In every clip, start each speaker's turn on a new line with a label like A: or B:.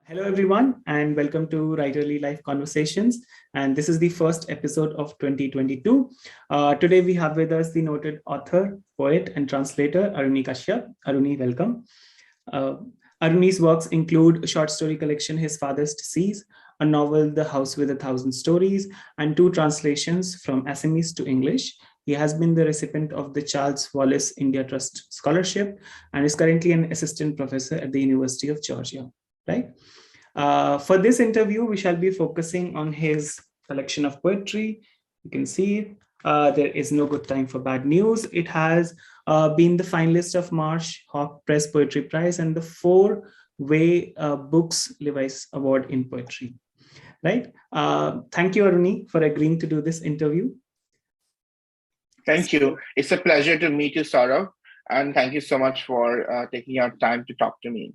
A: Hello, everyone, and welcome to Writerly Life Conversations. And this is the first episode of 2022. Today, we have with us the noted author, poet, and translator, Aruni Kashyap. Aruni, welcome. Uh, Aruni's works include a short story collection, His Father's Disease, a novel, The House with a Thousand Stories, and two translations from Assamese to English. He has been the recipient of the Charles Wallace India Trust Scholarship and is currently an assistant professor at the University of Georgia. Right? For this interview, we shall be focusing on his collection of poetry. You can see There Is No Good Time for Bad News. It has been the finalist of Marsh Hawk Press Poetry Prize and the four-way Books Levi's Award in Poetry. Right? Thank you, Aruni, for agreeing to do this interview.
B: Thank you. It's a pleasure to meet you, Saurabh. And thank you so much for taking your time to talk to me.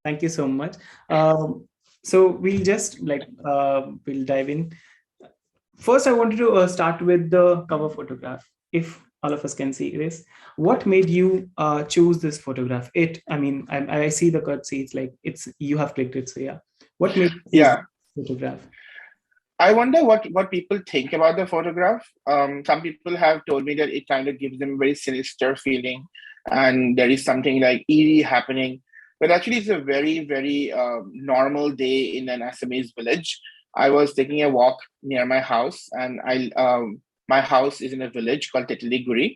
A: Thank you so much. So we'll just we'll dive in. First, I wanted to start with the cover photograph. If all of us can see this, what made you choose this photograph? I see the curtsy. It's you have clicked it. So yeah, what made you choose this photograph?
B: I wonder what people think about the photograph. Some people have told me that it kind of gives them a very sinister feeling, and there is something like eerie happening. But actually, it's a very, very normal day in an Assamese village. I was taking a walk near my house, and my house is in a village called Titular.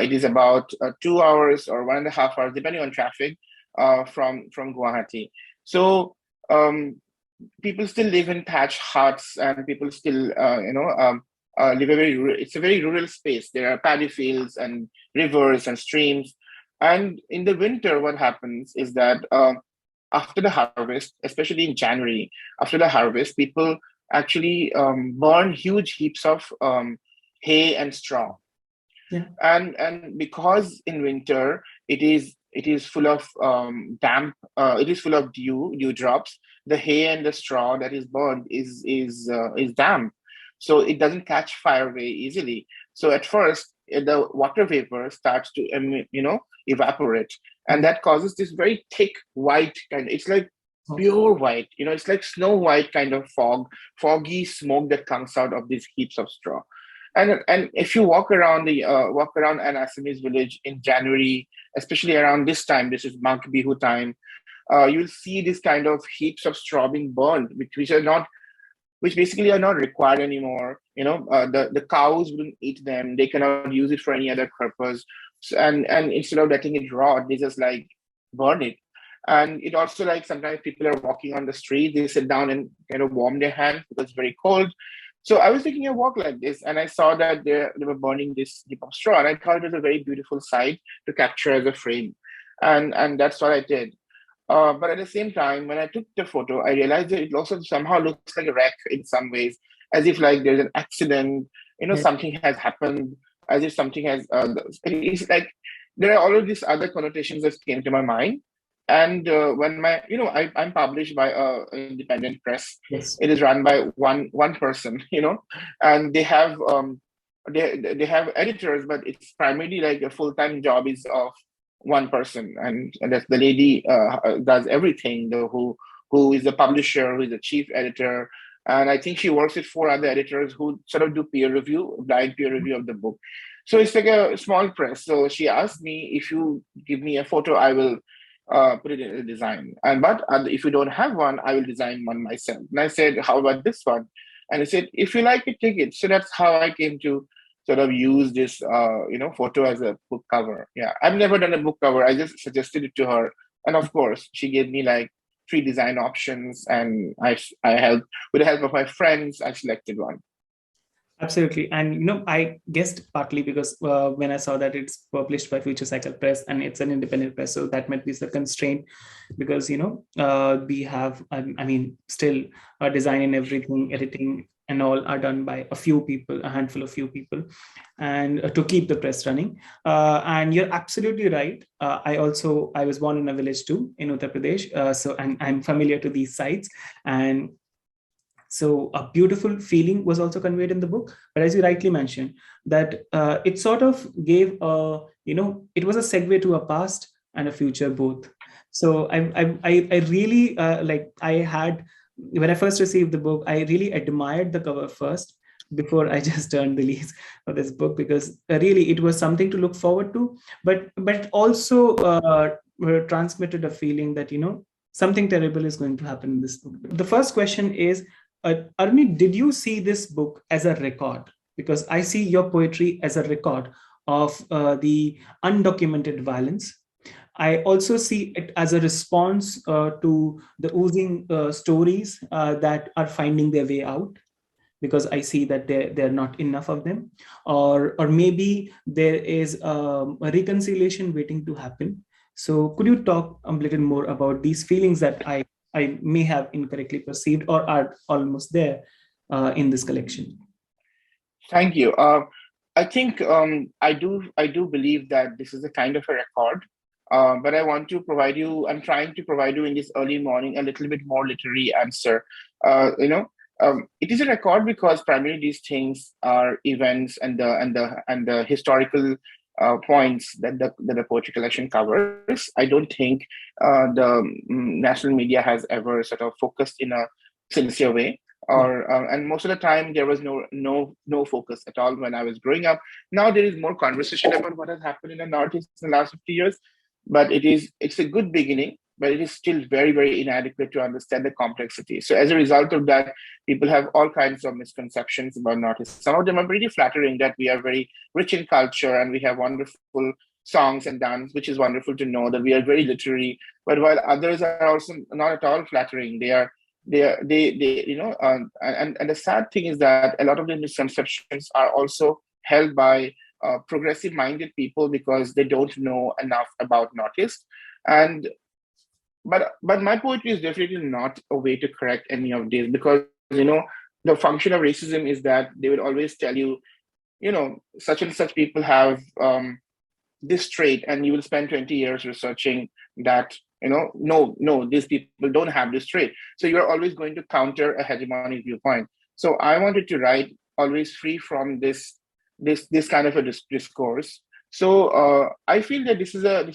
B: It is about 2 hours or 1.5 hours, depending on traffic, from Guwahati. So people still live in thatch huts, and people still, live it's a very rural space. There are paddy fields and rivers and streams. And in the winter, what happens is that after the harvest, especially in January, after the harvest, people actually burn huge heaps of hay and straw.
A: Yeah.
B: And because in winter it is full of damp, it is full of dewdrops. The hay and the straw that is burned is damp, so it doesn't catch fire very easily. So at first, the water vapor starts to evaporate, and that causes this very thick white kind. It's like pure white, it's like snow white kind of foggy smoke that comes out of these heaps of straw. And if you walk around an Assamese village in January, especially around this time, this is Mag Bihu time, you'll see this kind of heaps of straw being burned, which basically are not required anymore. The cows wouldn't eat them. They cannot use it for any other purpose. And instead of letting it rot, they just burn it. And it also sometimes people are walking on the street, they sit down and kind of warm their hands because it's very cold. So I was taking a walk like this, and I saw that they were burning this heap of straw, and I thought it was a very beautiful sight to capture as a frame. And that's what I did. But at the same time, when I took the photo, I realized that it also somehow looks like a wreck in some ways, as if there's an accident, something has happened, as if something has, it's like there are all of these other connotations that came to my mind. And when I'm published by an independent press.
A: Yes.
B: It is run by one person, and they have they have editors, but it's primarily a full-time job is of one person, and that's the lady does everything. Who is the publisher, who is the chief editor, and I think she works with 4 other editors who sort of do blind peer review of the book. So it's like a small press. So she asked me, if you give me a photo, I will put it in a design. But if you don't have one, I will design one myself. And I said, how about this one? And I said, if you like it, take it. So that's how I came to sort of use this, photo as a book cover. Yeah, I've never done a book cover. I just suggested it to her, and of course, she gave me 3 design options, and I helped with the help of my friends. I selected one.
A: Absolutely. And, I guessed partly because when I saw that it's published by Future Cycle Press and it's an independent press, so that might be the constraint because, we have, still design and everything, editing and all are done by a handful of few people, and to keep the press running. And you're absolutely right. I was born in a village too, in Uttar Pradesh. So I'm familiar to these sites, and so a beautiful feeling was also conveyed in the book. But as you rightly mentioned, that it sort of gave it was a segue to a past and a future both. So I really like, I had, when I first received the book, I really admired the cover first before I just turned the leaves of this book, because really it was something to look forward to, but also transmitted a feeling that, something terrible is going to happen in this book. The first question is, Aruni, did you see this book as a record? Because I see your poetry as a record of the undocumented violence. I also see it as a response to the oozing stories that are finding their way out, because I see that there are not enough of them, or maybe there is a reconciliation waiting to happen. So could you talk a little more about these feelings that I may have incorrectly perceived or are almost there in this collection?
B: Thank you. I think I do believe that this is a kind of a record, but I want to provide you. I'm trying to provide you in this early morning a little bit more literary answer. It is a record because primarily these things are events and the historical points that the poetry collection covers. I don't think the national media has ever sort of focused in a sincere way, or and most of the time there was no focus at all when I was growing up. Now there is more conversation about what has happened in the Northeast in the last 50 years, but it's a good beginning, but it is still very, very inadequate to understand the complexity. So as a result of that, people have all kinds of misconceptions about Northeast. Some of them are pretty flattering, that we are very rich in culture and we have wonderful songs and dance, which is wonderful to know that we are very literary. But while others are also not at all flattering, and the sad thing is that a lot of the misconceptions are also held by progressive minded people because they don't know enough about Northeast. And but my poetry is definitely not a way to correct any of this, because the function of racism is that they will always tell you, such and such people have this trait, and you will spend 20 years researching that, no, these people don't have this trait. So you're always going to counter a hegemonic viewpoint. So I wanted to write always free from this kind of a discourse. So I feel that this is a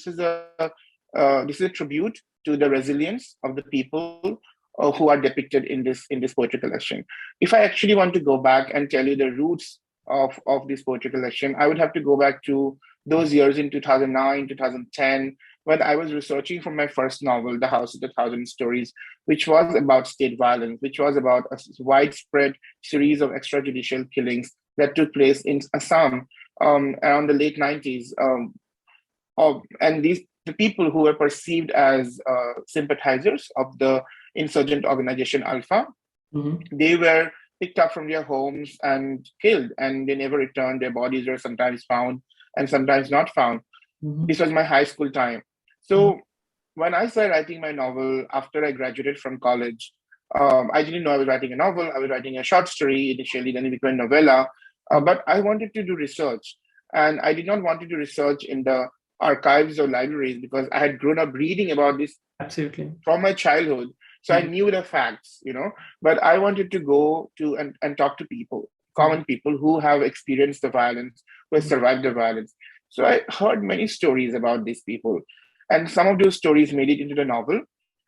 B: tribute to the resilience of the people who are depicted in this poetry collection. If I actually want to go back and tell you the roots of this poetry collection, I would have to go back to those years in 2009, 2010, when I was researching for my first novel, The House of the Thousand Stories, which was about state violence, which was about a widespread series of extrajudicial killings that took place in Assam around the late 90s. And the people who were perceived as sympathizers of the insurgent organization Alpha, they were picked up from their homes and killed, and they never returned. Their bodies were sometimes found and sometimes not found. This was my high school time. So when I started writing my novel after I graduated from college, I didn't know I was writing a novel. I was writing a short story initially, then it became a novella. But I wanted to do research, and I did not want to do research in the archives or libraries, because I had grown up reading about this from my childhood. So I knew the facts, but I wanted to go to and talk to people, common people who have experienced the violence, who have survived the violence. So I heard many stories about these people, and some of those stories made it into the novel,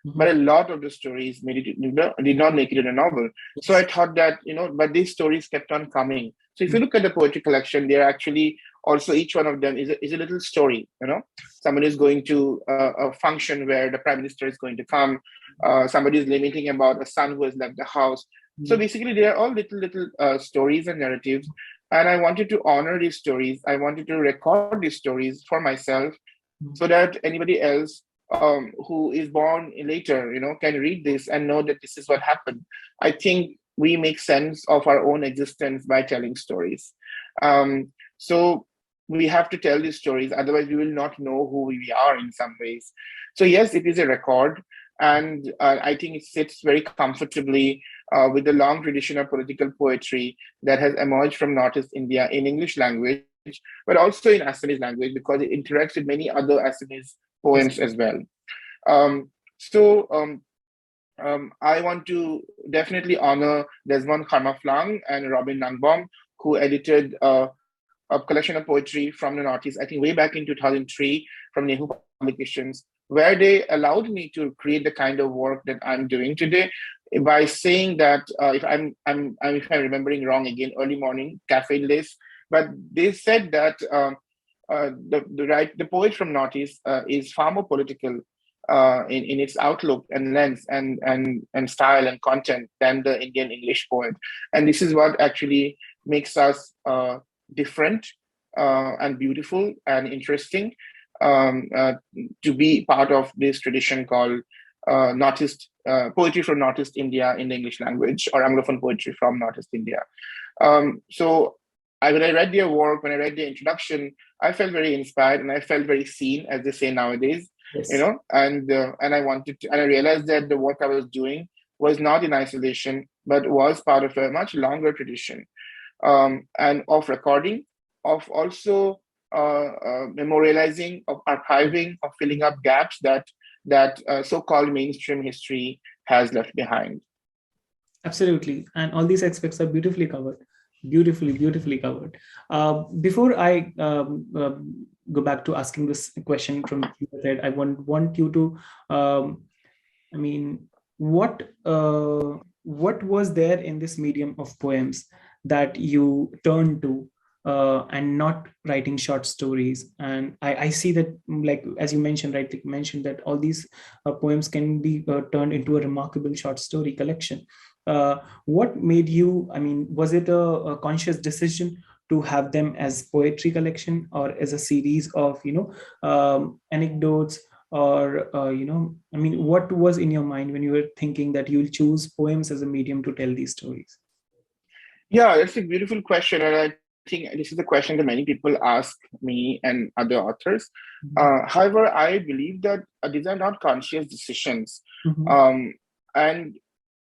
B: but a lot of the stories did not make it in a novel. So I thought that, but these stories kept on coming. So if you look at the poetry collection, they're actually also, each one of them is a little story. Somebody is going to a function where the prime minister is going to come. Somebody is lamenting about a son who has left the house. So basically, they are all little stories and narratives. And I wanted to honor these stories. I wanted to record these stories for myself, so that anybody else who is born later, can read this and know that this is what happened. I think we make sense of our own existence by telling stories. So we have to tell these stories, otherwise we will not know who we are in some ways. So yes, it is a record, and I think it sits very comfortably with the long tradition of political poetry that has emerged from Northeast India in English language, but also in Assamese language, because it interacts with many other Assamese poems as well. I want to definitely honor Desmond Kharmaflang and Robin Nangbom, who edited a collection of poetry from the Northeast, I think way back in 2003 from Nehu Publications. where they allowed me to create the kind of work that I'm doing today by saying that if I'm remembering wrong again, early morning caffeine list, but they said that the poet from Northeast is far more political in its outlook and lens and style and content than the Indian English poet, and this is what actually makes us different and beautiful and interesting to be part of this tradition called Northeast poetry from Northeast India in the English language, or Anglophone poetry from Northeast India. So when I read their work, when I read the introduction, I felt very inspired and I felt very seen, as they say nowadays.
A: Yes.
B: And I wanted to, and I realized that the work I was doing was not in isolation, but was part of a much longer tradition, and of recording, of also memorializing, of archiving, of filling up gaps that so-called mainstream history has left behind.
A: Absolutely, and all these aspects are beautifully covered. Beautifully covered. Before I go back to asking this question from your head, I want you to, I mean, what was there in this medium of poems that you turned to, and not writing short stories? And I see that, like, as you mentioned, right, you mentioned that all these poems can be turned into a remarkable short story collection. What made you, I mean, was it a conscious decision to have them as poetry collection, or as a series of, anecdotes, or, I mean, what was in your mind when you were thinking that you'll choose poems as a medium to tell these stories?
B: Yeah, that's a beautiful question. And I think this is a question that many people ask me and other authors. However, I believe that these are not conscious decisions. And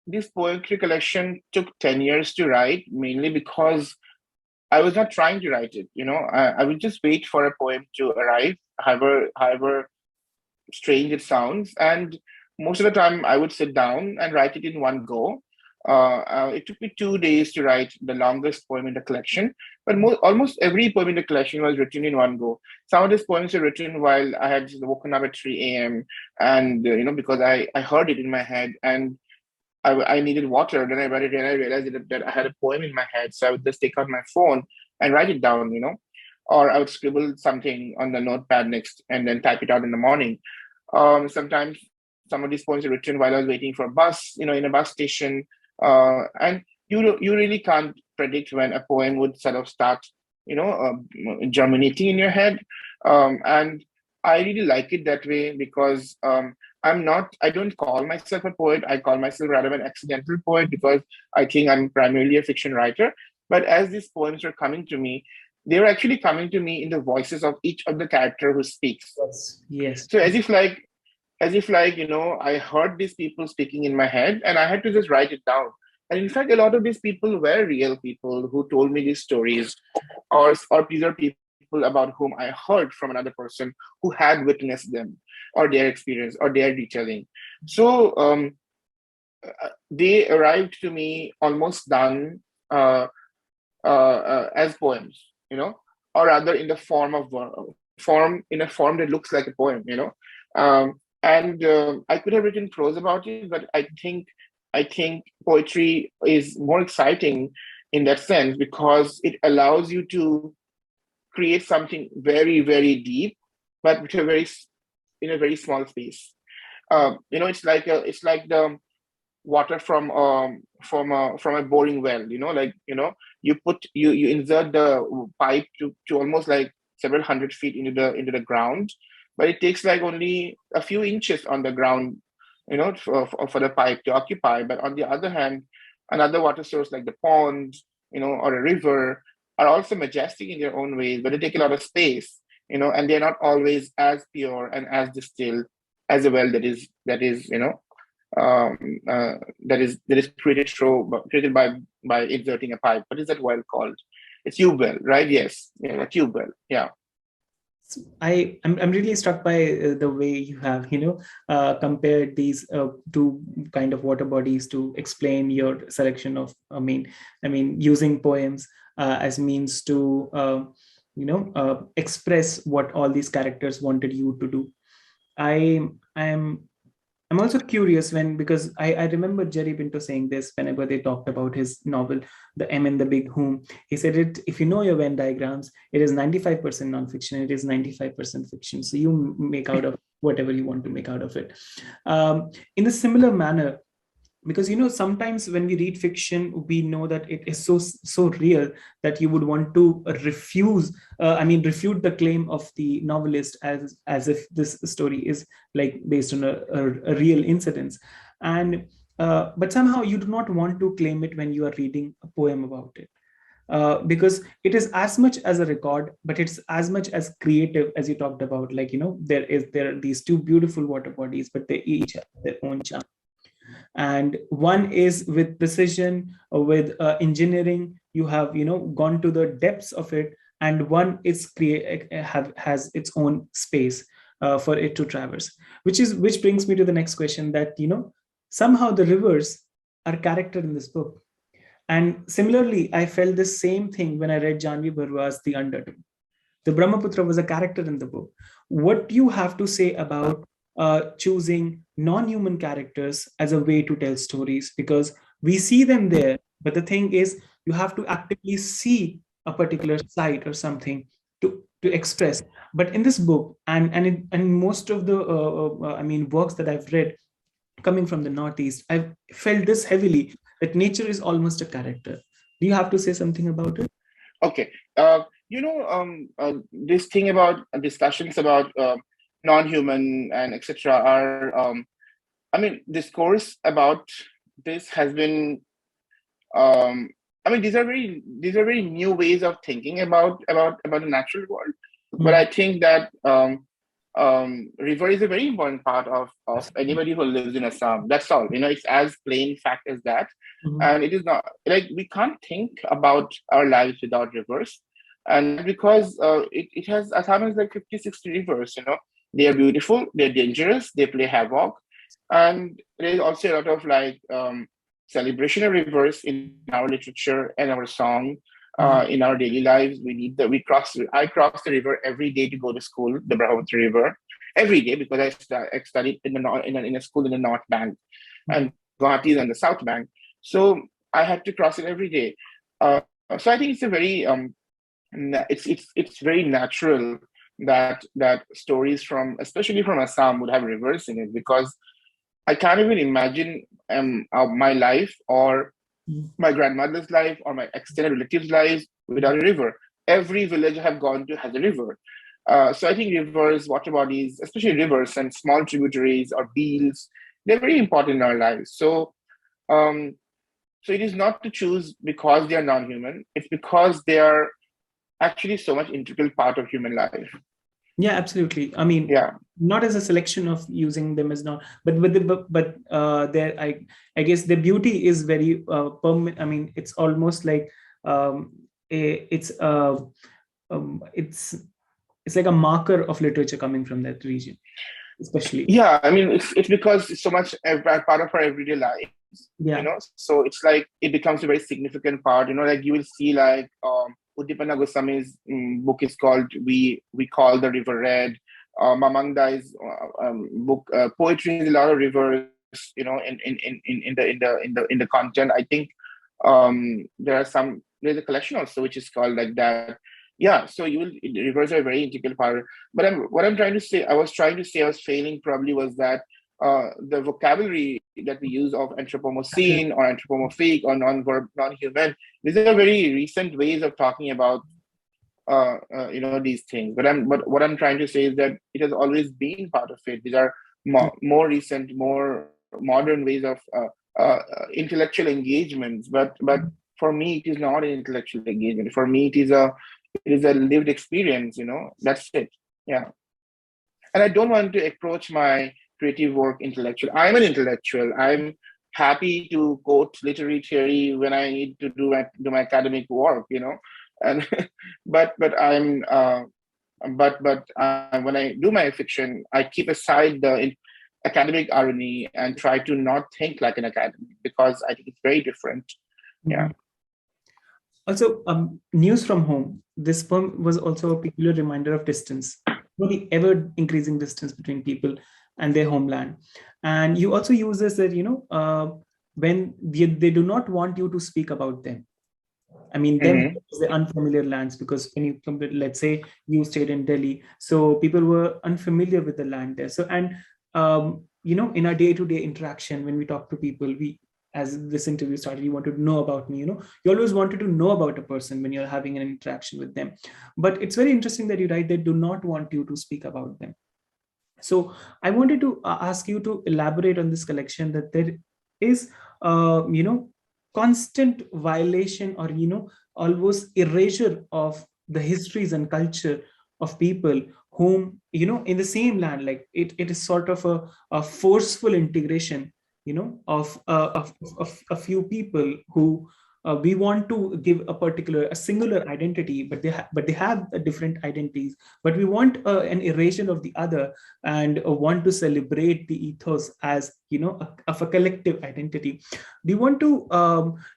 B: this poetry collection took 10 years to write, mainly because I was not trying to write it. I would just wait for a poem to arrive, however strange it sounds. And most of the time I would sit down and write it in one go. It took me 2 days to write the longest poem in the collection, but almost every poem in the collection was written in one go. Some of these poems were written while I had just woken up at 3 a.m. and, because I heard it in my head and I needed water. Then I read it and I realized that I had a poem in my head. So I would just take out my phone and write it down, or I would scribble something on the notepad next and then type it out in the morning. Sometimes some of these poems are written while I was waiting for a bus, in a bus station. And you really can't predict when a poem would sort of start, germinating in your head. And I really like it that way because I don't call myself a poet. I call myself rather an accidental poet because I think I'm primarily a fiction writer. But as these poems were coming to me, they were actually coming to me in the voices of each of the character who speaks.
A: Yes.
B: So as if I heard these people speaking in my head and I had to just write it down. And in fact, a lot of these people were real people who told me these stories, or these are people about whom I heard from another person who had witnessed them, or their experience, or their retelling. So they arrived to me almost done as poems, or rather in the form a form that looks like a poem, and I could have written prose about it, but I think poetry is more exciting in that sense because it allows you to create something very, very deep, but in a very small space. It's like the water from a boring well. You insert the pipe to almost like several hundred feet into the ground, but it takes like only a few inches on the ground, for the pipe to occupy. But on the other hand, another water source like the pond, or a river are also majestic in their own ways, but they take a lot of space, and they're not always as pure and as distilled as a well that is created by inserting a pipe. What is that well called? A tube well, right? Yes, a tube well. Yeah.
A: I'm really struck by the way you have compared these two kind of water bodies to explain your selection of using poems as means to express what all these characters wanted you to do. I'm also curious because I remember Jerry Pinto saying this whenever they talked about his novel, The M in the Big Whom. He said it, if you know your Venn diagrams, it is 95% nonfiction, it is 95% fiction. So you make out of whatever you want to make out of it. In a similar manner, because sometimes when we read fiction we know that it is so real that you would want to refute the claim of the novelist as if this story is like based on a real incidents. And but somehow you do not want to claim it when you are reading a poem about it, because it is as much as a record, but it's as much as creative, as you talked about. Like, there are these two beautiful water bodies, but they each have their own charm. And one is with precision, with engineering, you have gone to the depths of it, and one is has its own space for it to traverse, which brings me to the next question, that somehow the rivers are character in this book. And similarly, I felt the same thing when I read Janvi Barwa's The Undertow. The Brahmaputra was a character in the book. What do you have to say about choosing non-human characters as a way to tell stories? Because we see them there, but the thing is, you have to actively see a particular site or something to express. But in this book, and most of the works that I've read coming from the Northeast, I've felt this heavily, that nature is almost a character. Do you have to say something about it?
B: Okay. This thing about discussions about non-human and etc. are, discourse about this has been. These are very new ways of thinking about the natural world. But I think that river is a very important part of anybody who lives in Assam. That's all. It's as plain fact as that. And it is not like we can't think about our lives without rivers. And because Assam has like 50, 60 rivers, they are beautiful, they're dangerous, they play havoc. And there's also a lot of like celebration of rivers in our literature and our song. In our daily lives, I cross the river every day to go to school, the Brahmaputra River, every day, because I studied in a school in the North Bank, and Guwahati is on the South Bank. So I had to cross it every day. So I think it's a very it's very natural that stories especially from Assam would have rivers in it, because I can't even imagine my life or my grandmother's life or my extended relatives' lives without a river. Every village I have gone to has a river. So I think rivers, water bodies, especially rivers and small tributaries or beels, they're very important in our lives. So it is not to choose because they are non-human. It's because they are actually so much integral part of human life.
A: Yeah, absolutely. Not as a selection of using them as not, but there, I guess the beauty is very permanent. It's almost like it's like a marker of literature coming from that region, especially.
B: Yeah, it's because it's so much part of our everyday life.
A: Yeah.
B: So it's like it becomes a very significant part. Like you will see like Uddipana Goswami's book is called We Call the River Red. Mamangdai's book, poetry is a lot of rivers. In the content. I think there's a collection also which is called like that. Yeah, so rivers are a very integral part. But I was trying to say I was failing probably was that the vocabulary that we use of anthropomorphine or anthropomorphic or non-human, these are very recent ways of talking about these things. But what I'm trying to say is that it has always been part of it. These are more recent, more modern ways of intellectual engagements. But for me, it is not an intellectual engagement. For me, it is a lived experience. That's it. Yeah. And I don't want to approach my creative work intellectual. I'm an intellectual. I'm happy to quote literary theory when I need to do my academic work, and but when I do my fiction, I keep aside the academic irony and try to not think like an academic, because I think it's very different. Yeah.
A: Also, News from Home. This poem was also a peculiar reminder of distance. the ever increasing distance between people and their homeland. And you also use this that, when they do not want you to speak about them. I mean, them
B: Mm-hmm.
A: is the unfamiliar lands, because when you compare, let's say you stayed in Delhi, so people were unfamiliar with the land there. So, and in our day-to-day interaction, when we talk to people, as this interview started, you wanted to know about me. You always wanted to know about a person when you're having an interaction with them. But it's very interesting that you write they do not want you to speak about them. So I wanted to ask you to elaborate on this collection, that there is, constant violation, or, almost erasure of the histories and culture of people whom, in the same land, like it is sort of a forceful integration, of a few people who, we want to give a singular identity, but they have different identities, but we want an erasure of the other, and want to celebrate the ethos as, of a collective identity. Do you want to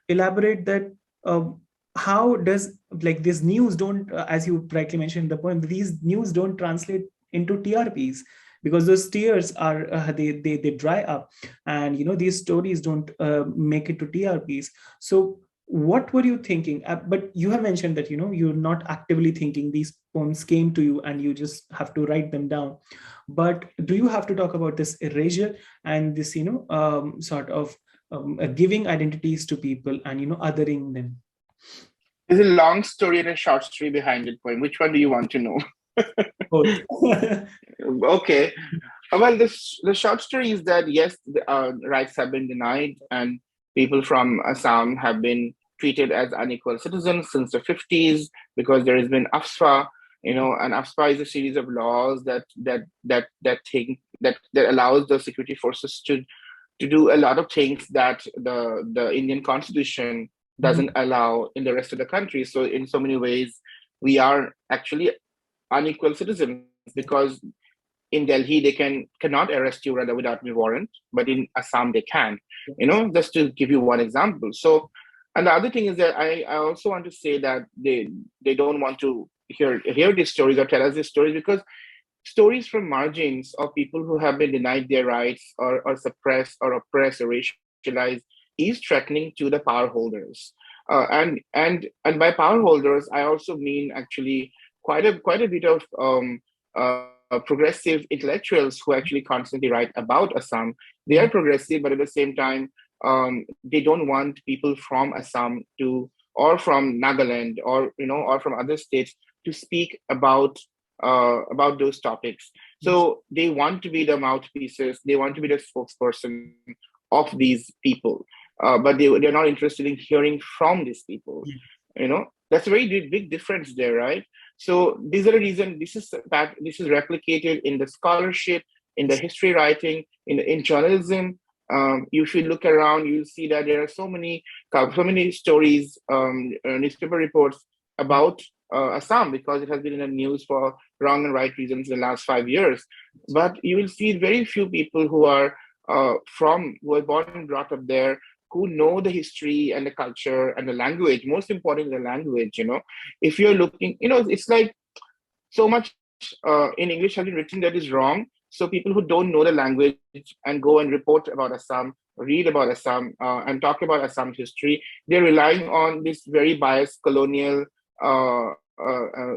A: elaborate that? How does, like, these news don't, as you rightly mentioned in the poem, these news don't translate into TRPs, because those tears are, they dry up, and these stories don't make it to TRPs. So what were you thinking? But you have mentioned that, you're not actively thinking, these poems came to you and you just have to write them down. But do you have to talk about this erasure and this, sort of giving identities to people and, othering them?
B: There's a long story and a short story behind it, poem. Which one do you want to know?
A: Both.
B: Okay. Well, the short story is that yes, rights have been denied, and people from Assam have been treated as unequal citizens since the 50s because there has been AFSPA, and AFSPA is a series of laws that allows the security forces to do a lot of things that the Indian Constitution doesn't allow in the rest of the country. So in so many ways, we are actually unequal citizens because in Delhi they cannot arrest you rather without a warrant, but in Assam they can. Just to give you one example. So, and the other thing is that I also want to say that they don't want to hear these stories or tell us these stories because stories from margins of people who have been denied their rights or suppressed or oppressed or racialized is threatening to the power holders. And by power holders, I also mean actually quite a bit of progressive intellectuals who actually constantly write about Assam. They are progressive, but at the same time, they don't want people from Assam or from Nagaland, or from other states to speak about those topics. So they want to be the mouthpieces. They want to be the spokesperson of these people, but they're not interested in hearing from these people. That's a very big difference there, right? So these are the reason this is replicated in the scholarship, in the history writing, in journalism. If you look around, you'll see that there are so many stories, newspaper reports about Assam because it has been in the news for wrong and right reasons in the last 5 years. But you will see very few people who are born and brought up there, who know the history and the culture and the language. Most importantly, the language. If you're looking, it's like so much in English has been written that is wrong. So people who don't know the language and go and report about Assam, read about Assam, and talk about Assam's history, they're relying on this very biased colonial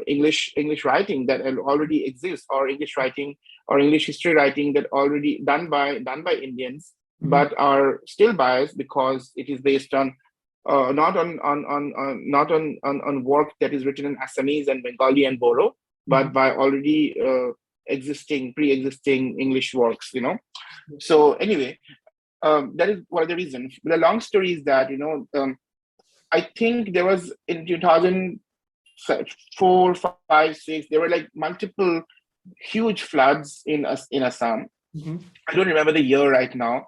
B: English writing that already exists, or English writing or English history writing that already done by Indians, but are still biased because it is based on not on work that is written in Assamese and Bengali and Bodo, but by already pre-existing English works. So anyway, that is one of the reasons. The long story is that I think there was in 2004, 5, 6, there were like multiple huge floods in Assam. I don't remember the year right now,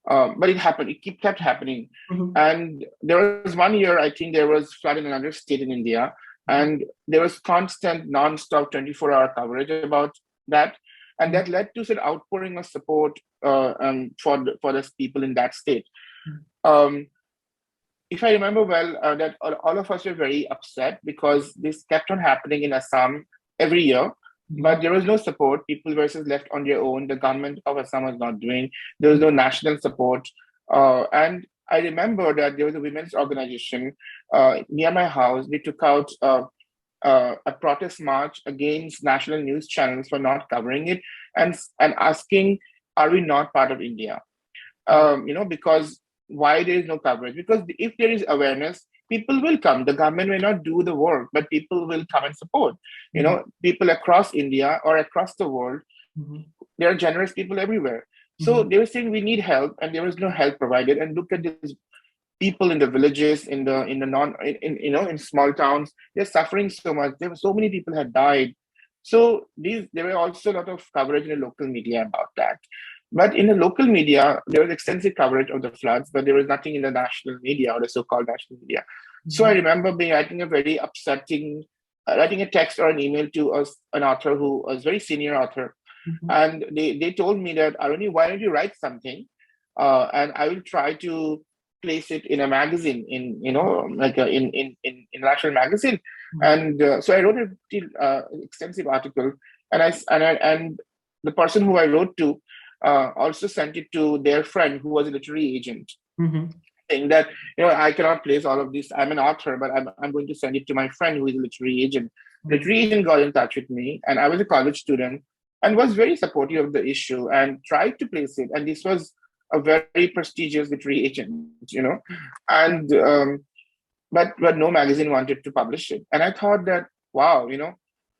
B: but it happened. It kept happening. And there was one year, I think there was flood in another state in India, and there was constant, non-stop 24-hour coverage about that. And that led to an outpouring of support for the people in that state. If I remember well, that all of us were very upset because this kept on happening in Assam every year. but there was no support. People were just left on their own. The government of Assam was not doing. There was no national support. And I remember that there was a women's organization near my house. They took out a protest march against national news channels for not covering it, and asking, "Are we not part of India?" Because why there is no coverage? Because if there is awareness, people will come. The government may not do the work, but people will come and support. People across India or across the world, there are generous people everywhere. So they were saying we need help, and there was no help provided. And look at these people in the villages, in small towns, they're suffering so much. There were so many people had died. So there were also a lot of coverage in the local media about that. But in the local media, there was extensive coverage of the floods, but there was nothing in the national media or the so-called national media. So I remember writing a text or an email to an author who was a very senior author. And they told me that, Aruni, why don't you write something? And I will try to place it in a magazine, in national magazine. And so I wrote an extensive article, and the person who I wrote to also sent it to their friend who was a literary agent, saying that, I cannot place all of this. I'm an author, but I'm going to send it to my friend who is a literary agent. The literary agent got in touch with me, and I was a college student and was very supportive of the issue and tried to place it. And this was a very prestigious literary agent, and but no magazine wanted to publish it. And I thought that, wow,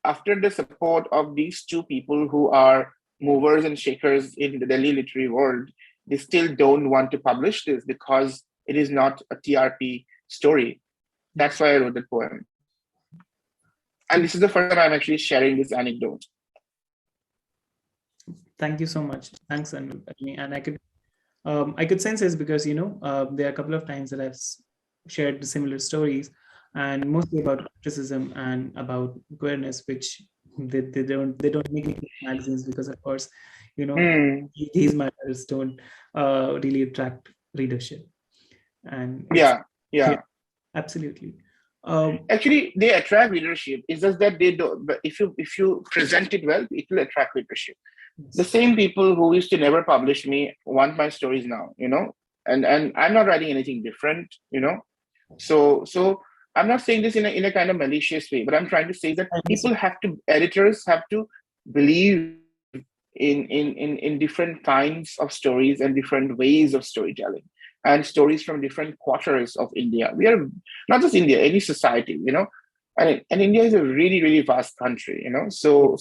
B: after the support of these two people who are movers and shakers in the Delhi literary world, they still don't want to publish this because it is not a TRP story. That's why I wrote the poem. And this is the first time I'm actually sharing this anecdote.
A: Thank you so much. Thanks, and I could sense this because there are a couple of times that I've shared similar stories, and mostly about criticism and about queerness, which they don't make it in magazines because, of course, these matters don't really attract readership. And
B: yeah,
A: absolutely.
B: Actually, they attract readership. It's just that they don't. But if you present it well, it will attract readership. Yes. The same people who used to never publish me want my stories now. And I'm not writing anything different. So I'm not saying this in a kind of malicious way, but I'm trying to say that editors have to believe in different kinds of stories and different ways of storytelling, and stories from different quarters of India. We are not just India, any society, and India is a really, really vast country, so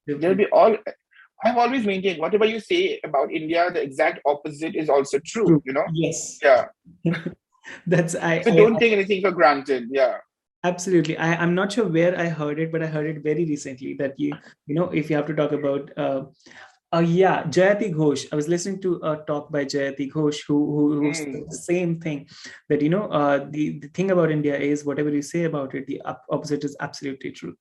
B: there'll be all. I've always maintained whatever you say about India, the exact opposite is also true.
A: Yes.
B: Yeah.
A: So
B: don't take anything for granted. Yeah.
A: Absolutely. I'm not sure where I heard it, but I heard it very recently that if you have to talk about Jayati Ghosh. I was listening to a talk by Jayati Ghosh who said the same thing, that the thing about India is whatever you say about it, the opposite is absolutely true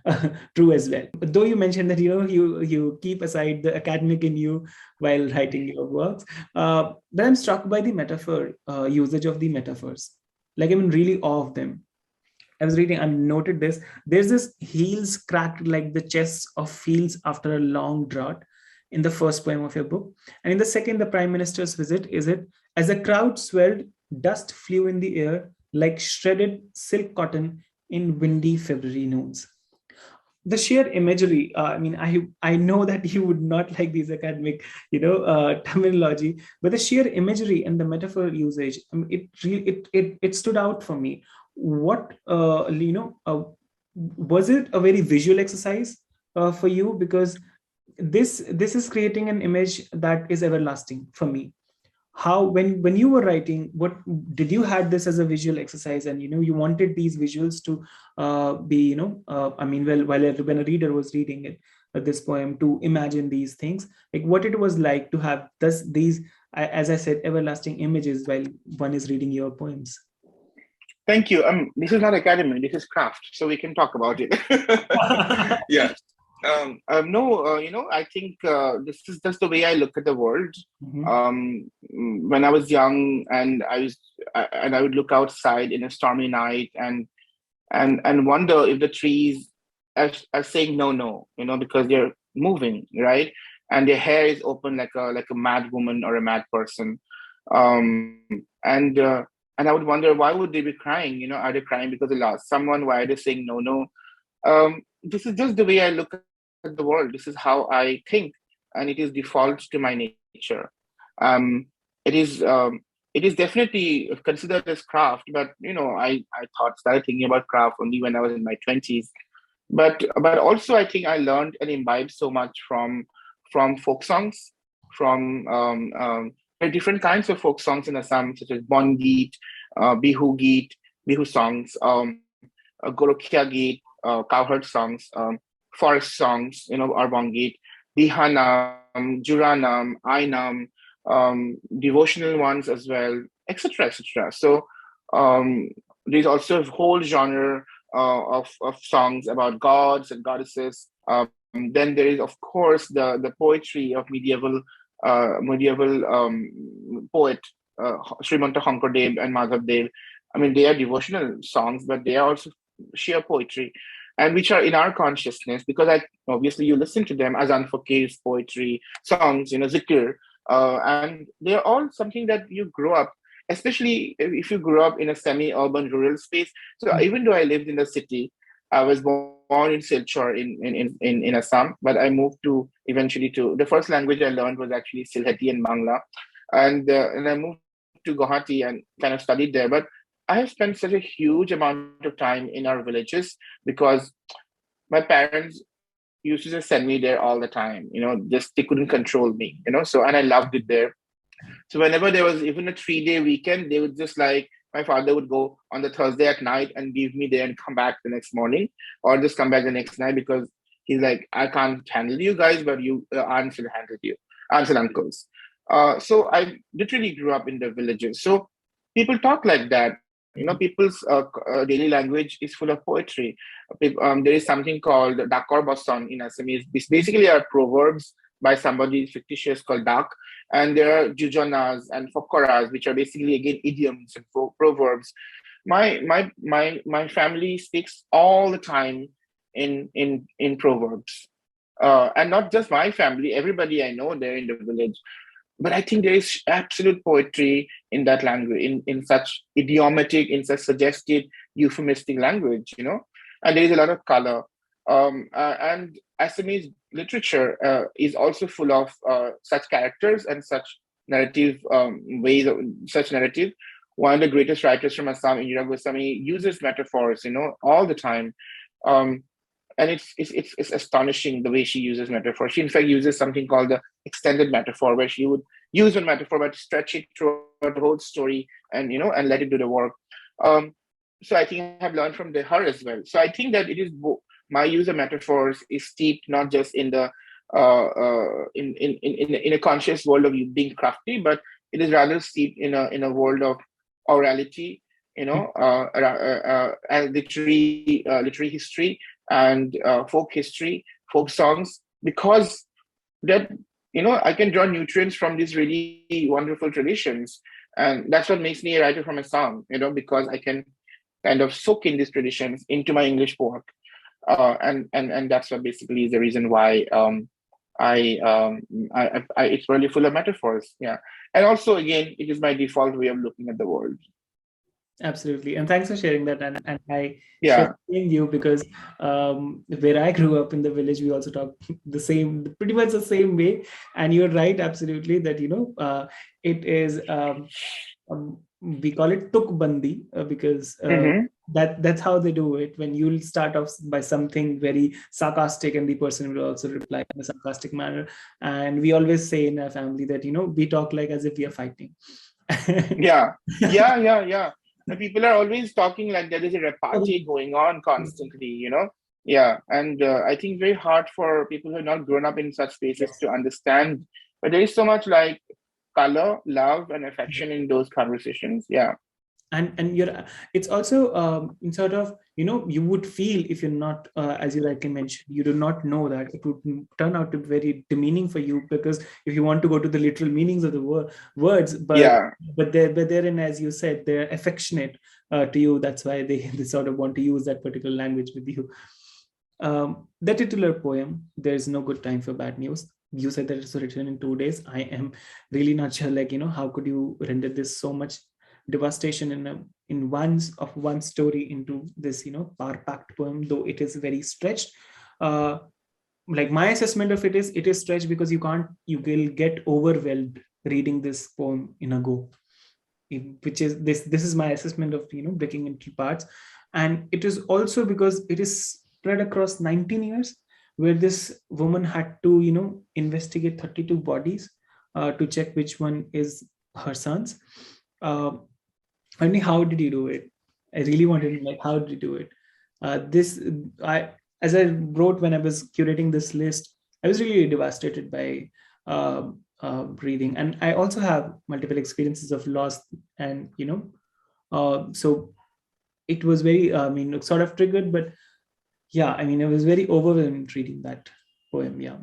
A: as well. Though you mentioned that you keep aside the academic in you while writing your works, but I'm struck by the metaphor usage of the metaphors. Like, I'm in really awe of them. I was reading and noted this. There's this heels cracked like the chests of fields after a long drought in the first poem of your book. And in the second, the Prime Minister's visit, is it, as the crowd swelled, dust flew in the air like shredded silk cotton in windy February noons. The sheer imagery, I know that you would not like these academic, terminology, but the sheer imagery and the metaphor usage, it stood out for me. What, was it a very visual exercise for you? Because this is creating an image that is everlasting for me. How, when you were writing, what did you had this as a visual exercise, and you wanted these visuals to be when a reader was reading it, this poem, to imagine these things, like what it was like to have these, as I said, everlasting images while one is reading your poems?
B: Thank you. This is not academic, this is craft, so we can talk about it. Yeah. I think this is just the way I look at the world. When I was young, and I would look outside in a stormy night and wonder if the trees as saying no, because they're moving, right? And their hair is open like a mad woman or a mad person. Um, and uh, and I would wonder, why would they be crying? Are they crying because they lost someone? Why are they saying no? This is just the way I look at the world. This is how I think, and it is default to my nature. Um, it is definitely considered as craft, but I started thinking about craft only when I was in my 20s. But also I think I learned and imbibed so much from folk songs, from there are different kinds of folk songs in Assam, such as Bon Geet, Bihu songs, Gorokia Geet, cowherd songs, forest songs, or Bongit, Bihanam, Juranam, Ainam, devotional ones as well, etc., etc. So um, there's also a whole genre of songs about gods and goddesses. Then there is, of course, the poetry of medieval poet Srimanta Hankardev and Madhavdev. I mean, they are devotional songs, but they are also sheer poetry, and which are in our consciousness because obviously you listen to them as Fakir's poetry, songs, zikr, and they're all something that you grow up, especially if you grew up in a semi-urban rural space. So even though I lived in the city, I was born in Silchar in Assam, but I moved to eventually to the first language I learned was actually Silheti and Bangla, and I moved to Guwahati and kind of studied there. But I have spent such a huge amount of time in our villages because my parents used to just send me there all the time. Just they couldn't control me. So and I loved it there. So whenever there was even a 3-day weekend, they would just like my father would go on the Thursday at night and leave me there and come back the next morning, or just come back the next night because he's like, I can't handle you guys, but you aunts will handle you, aunts and uncles. So I literally grew up in the villages. So people talk like that. People's daily language is full of poetry. There is something called Dakor Boson in Assamese. This basically are proverbs by somebody fictitious called Dak, and there are Jujonas and Fokoras, which are basically again idioms and proverbs. My family speaks all the time in proverbs, and not just my family. Everybody I know there in the village. But I think there is absolute poetry in that language, in such idiomatic, in such suggested, euphemistic language, and there is a lot of color. And Assamese literature is also full of such characters and such narrative ways of such narrative. One of the greatest writers from Assam, Indira Goswami, uses metaphors, all the time. Um, and it's astonishing the way she uses metaphor. She in fact uses something called the extended metaphor, where she would use one metaphor but stretch it throughout the whole story and and let it do the work. Um, so I think I have learned from her as well. So I think that it is my use of metaphors is steeped not just in the in a conscious world of you being crafty, but it is rather steeped in a world of orality, literary history and folk history, folk songs, because that I can draw nutrients from these really wonderful traditions, and that's what makes me a writer from a song, because I can kind of soak in these traditions into my English work, and that's what basically is the reason why it's really full of metaphors, yeah, and also again it is my default way of looking at the world.
A: Absolutely. And thanks for sharing that. And I
B: Yeah.
A: share you because where I grew up in the village, we also talk pretty much the same way. And you're right, absolutely, that, it is, we call it tukbandi because that's how they do it. When you'll start off by something very sarcastic and the person will also reply in a sarcastic manner. And we always say in our family that, we talk like as if we are fighting.
B: Yeah. And people are always talking like there is a repartee going on constantly, Yeah. And I think very hard for people who have not grown up in such spaces to understand. But there is so much like color, love, and affection in those conversations. Yeah.
A: And it's also sort of, you would feel if you're not, as you rightly mentioned, you do not know that it would turn out to be very demeaning for you, because if you want to go to the literal meanings of the words, but therein, as you said, they're affectionate to you. That's why they sort of want to use that particular language with you. The titular poem, There's No Good Time for Bad News. You said that it's written in 2 days. I am really not sure, like, how could you render this so much devastation in one story into this, power-packed poem, though it is very stretched. Like my assessment of it is stretched because you will get overwhelmed reading this poem in a go, which is this is my assessment of breaking into parts. And it is also because it is spread across 19 years, where this woman had to investigate 32 bodies to check which one is her son's. Only how did you do it? I really wanted to, like, how did you do it? This I As I wrote when I was curating this list, I was really devastated by breathing, and I also have multiple experiences of loss, and so it was very, sort of triggered, but yeah, I was very overwhelmed reading that poem. Yeah.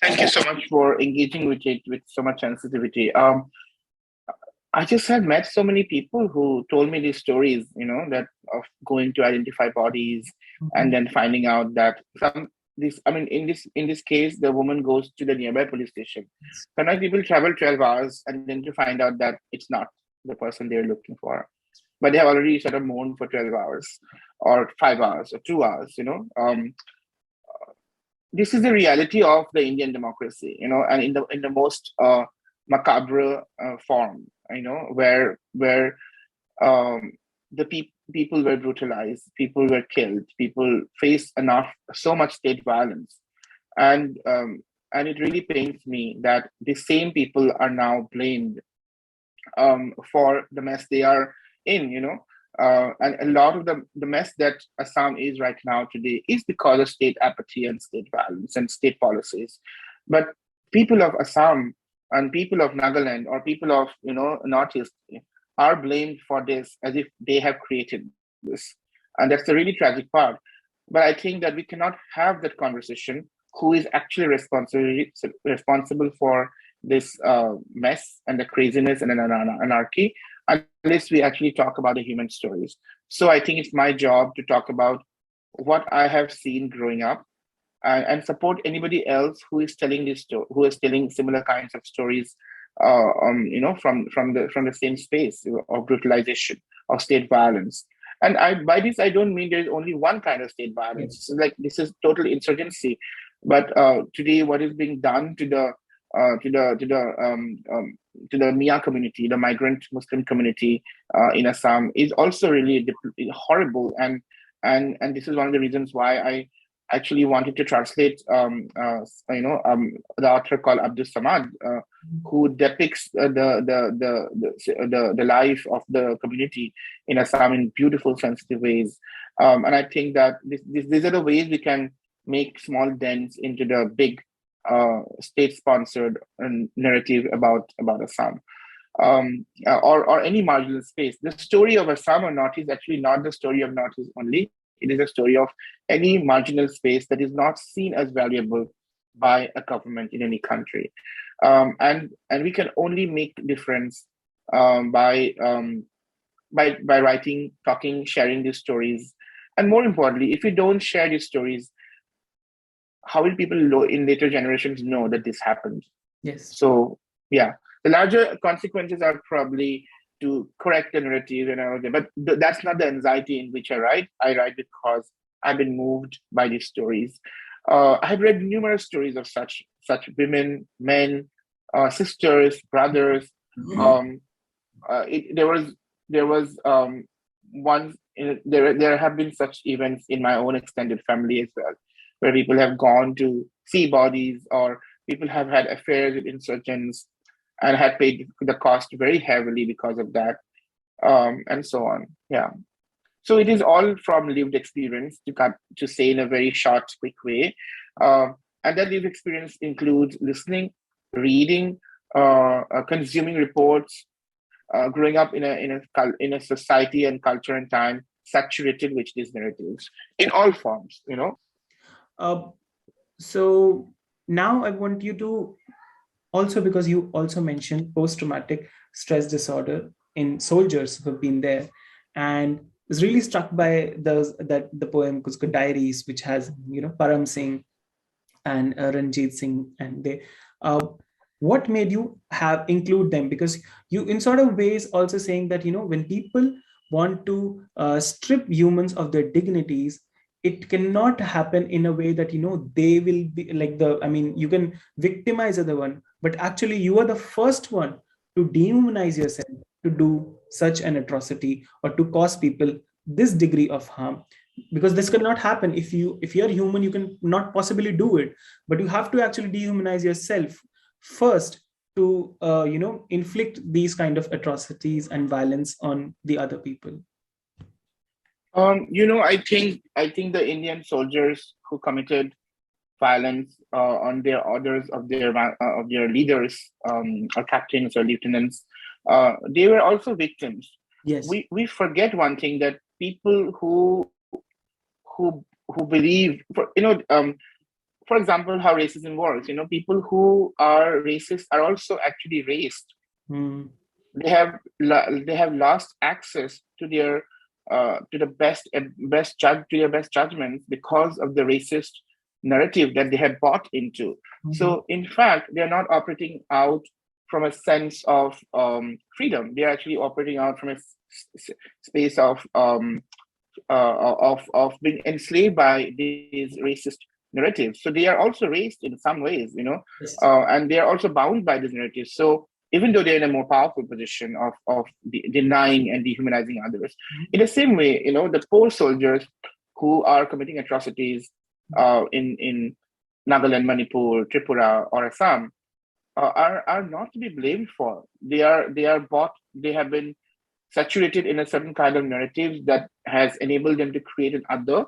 B: Thank you so much for engaging with it with so much sensitivity. I just have met so many people who told me these stories, that of going to identify bodies and then finding out that in this case, the woman goes to the nearby police station. Sometimes people travel 12 hours and then to find out that it's not the person they're looking for, but they have already sort of mourned for 12 hours or 5 hours or 2 hours, This is the reality of the Indian democracy, and in the most macabre form, where the people were brutalized, people were killed, people faced so much state violence, and it really pains me that the same people are now blamed for the mess they are in, and a lot of the mess that Assam is right now today is because of state apathy and state violence and state policies. But people of Assam and people of Nagaland or people of Northeast are blamed for this as if they have created this, and that's the really tragic part. But I think that we cannot have that conversation. Who is actually responsible for this mess and the craziness and anarchy, unless we actually talk about the human stories. So I think it's my job to talk about what I have seen growing up, and support anybody else who is telling who is telling similar kinds of stories, from the same space of brutalization, of state violence. And by this I don't mean there is only one kind of state violence. Yes. This is total insurgency. But today, what is being done to the Mia community, the migrant Muslim community in Assam, is also really horrible. And this is one of the reasons why I actually wanted to translate, the author called Abdul Samad, who depicts the life of the community in Assam in beautiful, sensitive ways. And I think that these are the ways we can make small dents into the big state-sponsored narrative about Assam, or any marginal space. The story of Assam or Northeast is actually not the story of Northeast only. It is a story of any marginal space that is not seen as valuable by a government in any country, and we can only make difference by writing, talking, sharing these stories. And more importantly, if we don't share these stories, how will people in later generations know that this happened?
A: Yes.
B: So yeah, the larger consequences are probably to correct the narrative and everything, but that's not the anxiety in which I write. I write because I've been moved by these stories. I have read numerous stories of such women, men, sisters, brothers. There was one. There have been such events in my own extended family as well, where people have gone to see bodies, or people have had affairs with insurgents and had paid the cost very heavily because of that, and so on. Yeah. So it is all from lived experience, to say in a very short, quick way. And that lived experience includes listening, reading, consuming reports, growing up in a society and culture and time saturated with these narratives in all forms.
A: So now I want you to also, because you also mentioned post-traumatic stress disorder in soldiers who have been there, and was really struck by the poem Kusko Diaries, which has, Param Singh and Ranjit Singh, and they. What made you have include them? Because you, in sort of ways, also saying that when people want to strip humans of their dignities, it cannot happen in a way that they will be like you can victimize other one, but actually you are the first one to dehumanize yourself, to do such an atrocity or to cause people this degree of harm, because this cannot happen. If you're human, you can not possibly do it, but you have to actually dehumanize yourself first to inflict these kind of atrocities and violence on the other people.
B: I think the Indian soldiers who committed violence on their orders of their leaders, or captains or lieutenants, they were also victims.
A: Yes.
B: We forget one thing, that people who believe, for example, how racism works. People who are racist are also actually raced. They have lost access to their to the best judgments because of the racist narrative that they had bought into. So in fact, they are not operating out from a sense of freedom. They are actually operating out from a space of being enslaved by these racist narratives. So they are also racist in some ways,
A: Yes.
B: And they are also bound by these narratives. So even though they're in a more powerful position of denying and dehumanizing others, in the same way, the poor soldiers who are committing atrocities in Nagaland, Manipur, Tripura, or Assam are not to be blamed for. They have been saturated in a certain kind of narrative that has enabled them to create an other.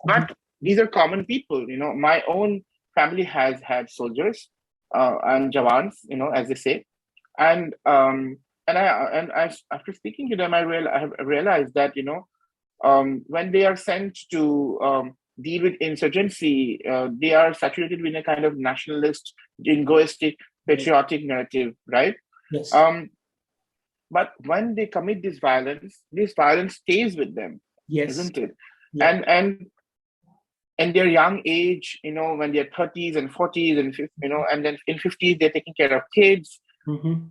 B: But these are common people. My own family has had soldiers and jawans, as they say, and after speaking to them, I have realized that when they are sent to deal with insurgency, they are saturated with a kind of nationalist, jingoistic, patriotic narrative, right?
A: Yes.
B: But when they commit this violence stays with them,
A: yes,
B: isn't it?
A: Yeah.
B: And their young age, when they're 30s and 40s and then in 50s, they're taking care of kids.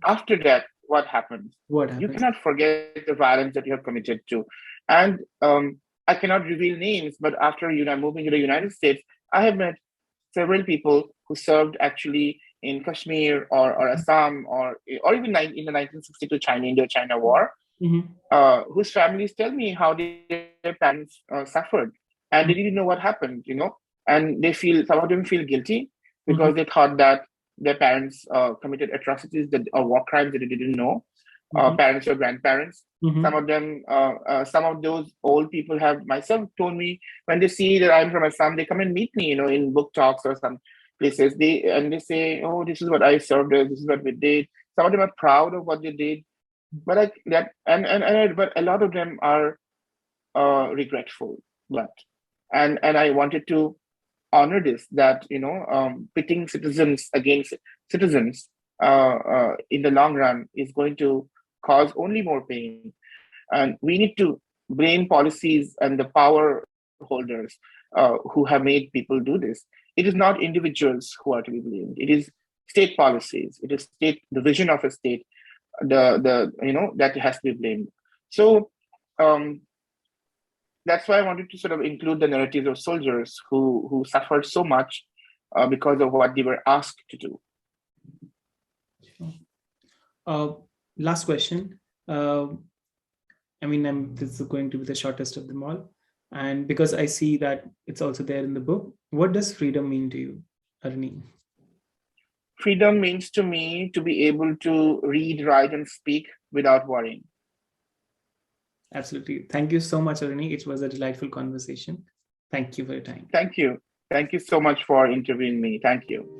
B: After that, what happens? You cannot forget the violence that you have committed to. And I cannot reveal names, but after moving to the United States, I have met several people who served actually in Kashmir or Assam or even in the 1962 Indo-China War, whose families tell me how their parents suffered, and they didn't know what happened, and some of them feel guilty because they thought that their parents committed atrocities or war crimes that they didn't know, parents or grandparents. Some of them, some of those old people have myself told me, when they see that I'm from Assam, they come and meet me, in book talks or some places. They say, "Oh, this is what I served as. This is what we did." Some of them are proud of what they did, but but a lot of them are regretful. And I wanted to honor this, that pitting citizens against citizens in the long run is going to cause only more pain, and we need to blame policies and the power holders who have made people do this. It is not individuals who are to be blamed. It is state policies. It is the vision of a state, that has to be blamed. So that's why I wanted to sort of include the narratives of soldiers who suffered so much because of what they were asked to do.
A: Last question. This is going to be the shortest of them all. And because I see that it's also there in the book, what does freedom mean to you, Aruni?
B: Freedom means to me to be able to read, write, and speak without worrying.
A: Absolutely. Thank you so much, Aruni. It was a delightful conversation. Thank you for your time.
B: Thank you. Thank you so much for interviewing me. Thank you.